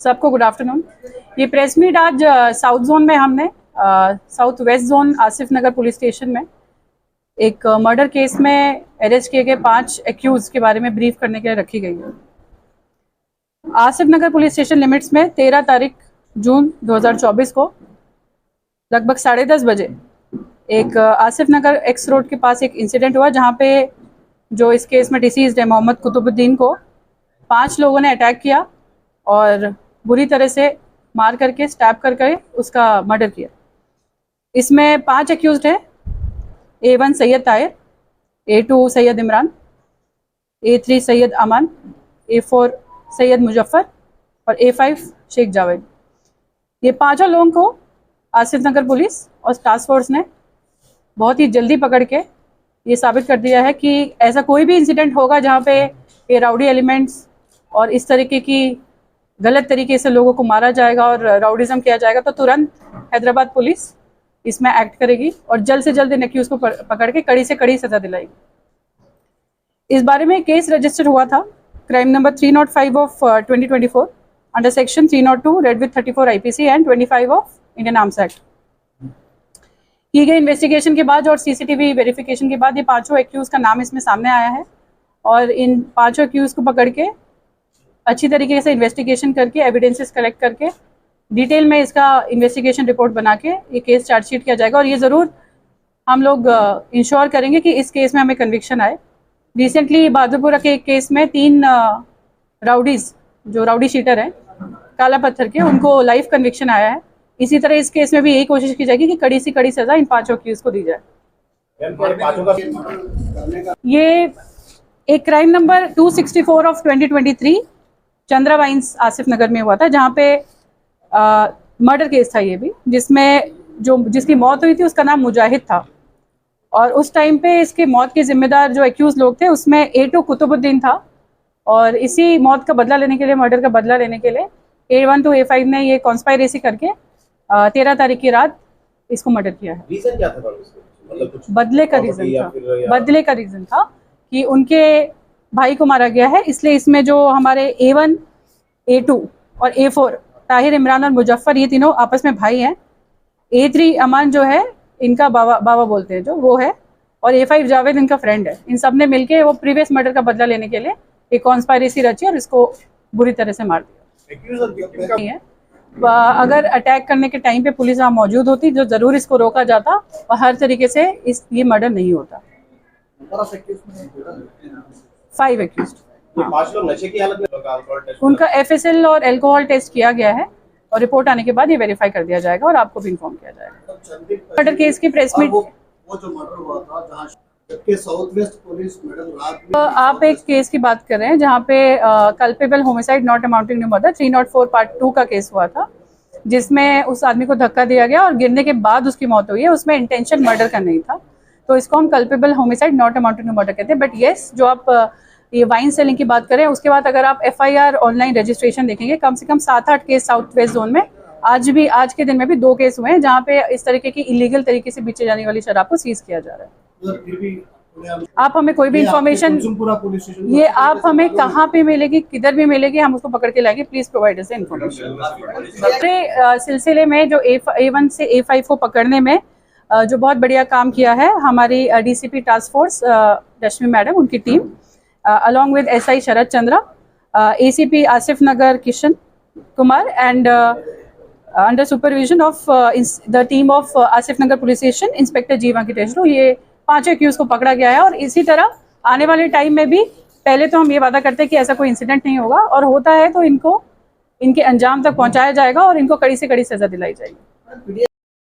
सबको good afternoon. ये press meet आज साउथ जोन में हमने साउथ वेस्ट जोन आसिफ नगर पुलिस स्टेशन में एक मर्डर केस में अरेस्ट किए गए 5 एक्यूज के बारे में ब्रीफ करने के लिए रखी गई है। आसिफ नगर पुलिस स्टेशन लिमिट्स में 13 तारीख जून 2024 को लगभग 10:30 बजे एक आसिफ नगर एक्स रोड के पास एक इंसिडेंट हुआ, जहाँ पे जो इस केस में डिसीज्ड है मोहम्मद कुतुबुद्दीन को 5 लोगों ने अटैक किया और बुरी तरह से मार करके स्टैप करके उसका मर्डर किया। इसमें 5 एक्यूज्ड है। A1 Syed Tahir, A2 Syed Imran, A3 Syed अमान, A4 सैयद मुजफ्फर और A5 शेख जावेद। ये 5 लोगों को आसिफ नगर पुलिस और टास्क फोर्स ने बहुत ही जल्दी पकड़ के ये साबित कर दिया है कि ऐसा कोई भी इंसिडेंट होगा जहाँ पे ये राउडी एलिमेंट्स और इस तरीके की गलत तरीके से लोगों को मारा जाएगा और राउडिज्म किया जाएगा, तो तुरंत हैदराबाद पुलिस इसमें एक्ट करेगी और जल्द से जल्द इन एक्यूज को पकड़ के कड़ी से कड़ी सजा दिलाएगी। इस बारे में केस रजिस्टर हुआ था crime number 305 of 2024 under section 302 red with 34 IPC and 25 of Indian arms act. की गई इन्वेस्टिगेशन के बाद और CCTV वेरिफिकेशन के बाद ये 5 एक्यूज का नाम इसमें सामने आया है और इन 5 एक्यूज को पकड़ के अच्छी तरीके से इन्वेस्टिगेशन करके एविडेंसेस कलेक्ट करके डिटेल में इसका इन्वेस्टिगेशन रिपोर्ट बना के ये केस चार्जशीट किया जाएगा और ये ज़रूर हम लोग इंश्योर करेंगे कि इस केस में हमें कन्विक्शन आए। रिसेंटली बहादुरपुरा के एक केस में 3 राउडीज जो राउडी शीटर हैं काला पत्थर के, उनको लाइफ कन्विक्शन आया है। इसी तरह इस केस में भी यही कोशिश की जाएगी कि कड़ी से कड़ी सज़ा इन 5 एक्यूज को दी जाए। ये एक crime number 264 of 2023 Chandra wines Asif Nagar में हुआ था, जहाँ पे मर्डर केस था ये भी, जिसमें जिसकी मौत हुई थी उसका नाम मुजाहिद था और उस टाइम पे इसके मौत के जिम्मेदार जो एक्यूज लोग थे उसमें A2 कुतुबुद्दीन था और इसी मौत का बदला लेने के लिए, मर्डर का बदला लेने के लिए A1 to A5 ने ये कॉन्स्पायरेसी करके 13 तारीख की रात इसको मर्डर किया है। रीजन क्या था? मतलब बदले का रीजन था कि उनके भाई को मारा गया है, इसलिए इसमें जो हमारे A1, A2 और A4 ताहिर, इमरान और मुजफ्फर, ये तीनों आपस में भाई हैं। A3 अमान जो है इनका बाबा बोलते हैं जो वो है, और A5 जावेद इनका फ्रेंड है। इन सब ने मिलके वो प्रीवियस मर्डर का बदला लेने के लिए एक कॉन्स्पायरेसी रची और इसको बुरी तरह से मार दिया। अगर अटैक करने के टाइम पे पुलिस वहाँ मौजूद होती जो ज़रूर इसको रोका जाता और हर तरीके से ये मर्डर नहीं होता। 5 एक्यूज्ड। 5 लोग नशे की हालत में, उनका FSL और अल्कोहल टेस्ट किया गया है और रिपोर्ट आने के बाद ये वेरीफाई कर दिया जाएगा और आपको भी इन्फॉर्म किया जाएगा। मर्डर केस की प्रेस मीट, वो जो मर्डर हुआ था जहाँ के साउथ वेस्ट पुलिस मैडम रात में, आप एक केस की बात कर रहे हैं जहाँ पे culpable homicide not amounting to murder 304 part 2 का केस हुआ था, जिसमें उस आदमी को धक्का दिया गया और गिरने के बाद उसकी मौत हुई है। उसमें इंटेंशन मर्डर का नहीं था, तो इसको हम culpable homicide not amounting to murder कहते हैं। बट येस, जो आप ये वाइन सेलिंग की बात करें, उसके बाद अगर आप FIR ऑनलाइन रजिस्ट्रेशन देखेंगे, कम से कम 7-8 केस साउथ वेस्ट जोन में आज के दिन में भी 2 केस हुए हैं जहाँ पे इस तरीके की इलीगल तरीके से बेचे जाने वाली शराब को सीज किया जा रहा है। फिर भी आप हमें कोई भी इंफॉर्मेशन, ये आप हमें कहाँ पे मिलेगी, किधर भी मिलेगी, हम उसको पकड़ के लाएंगे। Please provide us information. दूसरे सिलसिले में जो A1 से A5 को पकड़ने में जो बहुत बढ़िया काम किया है हमारी DCP टास्क फोर्स रश्मि मैडम, उनकी team, along with SI Sharad Chandra, ACP Asif Nagar Kishan Kumar and under supervision of the team of Asif Nagar police station inspector जीवा की टेस्टो, ये 5 एक्यूज को पकड़ा गया है। और इसी तरह आने वाले टाइम में भी, पहले तो हम ये वादा करते हैं कि ऐसा कोई इंसिडेंट नहीं होगा, और होता है तो इनको इनके अंजाम तक पहुंचाया जाएगा और इनको कड़ी से कड़ी सजा दिलाई जाएगी।